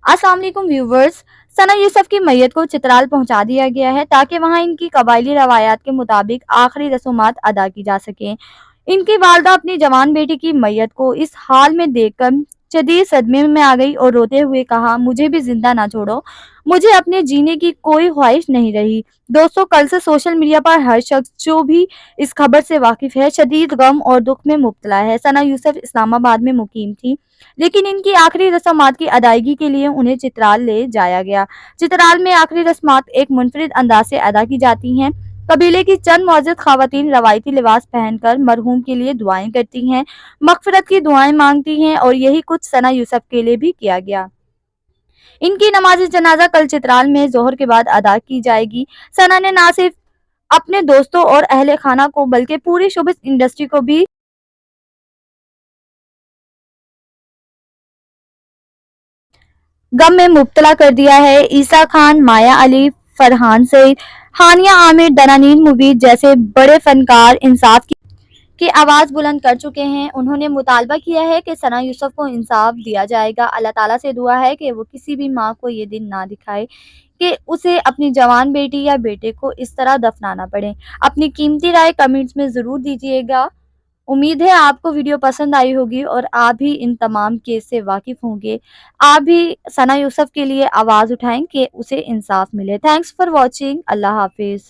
अस्सलाम वालेकुम व्यूवर्स। सना यूसुफ की मैयत को चित्राल पहुंचा दिया गया है ताकि वहां इनकी कबायली रवायात के मुताबिक आखिरी रसूमात अदा की जा सकें। इनकी वालदा अपनी जवान बेटी की मैयत को इस हाल में देखकर शदीद सदमे में आ गई और रोते हुए कहा, मुझे भी जिंदा ना छोड़ो, मुझे अपने जीने की कोई ख्वाहिश नहीं रही। दोस्तों, कल से सोशल मीडिया पर हर शख्स जो भी इस खबर से वाकिफ है शदीद गम और दुख में मुब्तला है। सना यूसुफ इस्लामाबाद में मुकीम थी, लेकिन इनकी आखिरी रस्मात की अदायगी के लिए उन्हें चित्राल ले जाया गया। चित्राल में आखिरी रस्मात एक मुनफरिद अंदाज से अदा की जाती हैं। कबीले की चंद मुअज़्ज़ज़ ख़वातीन रवायती लिबास पहनकर मरहूम के लिए दुआएं करती हैं, मग़फ़िरत की दुआएं मांगती हैं, और यही कुछ सना यूसुफ के लिए भी किया गया। इनकी नमाज जनाजा कल चित्राल में ज़ोहर के बाद अदा की जाएगी। सना ने ना सिर्फ अपने दोस्तों और अहले खाना को बल्कि पूरी शोबिज़ इंडस्ट्री को भी गम में मुब्तला कर दिया है। ईसा खान, माया अली, फरहान सईद, हानिया आमिर, दनानीर मुबीद जैसे बड़े फनकार इंसाफ की आवाज़ बुलंद कर चुके हैं। उन्होंने मुतालबा किया है कि सना यूसुफ को इंसाफ दिया जाएगा। अल्लाह ताला से दुआ है कि वो किसी भी माँ को ये दिन ना दिखाए कि उसे अपनी जवान बेटी या बेटे को इस तरह दफनाना पड़े। अपनी कीमती राय कमेंट्स में ज़रूर दीजिएगा। उम्मीद है आपको वीडियो पसंद आई होगी और आप भी इन तमाम केस से वाकिफ होंगे। आप भी सना यूसुफ के लिए आवाज़ उठाएं कि उसे इंसाफ मिले। Thanks for watching. अल्लाह हाफिज़।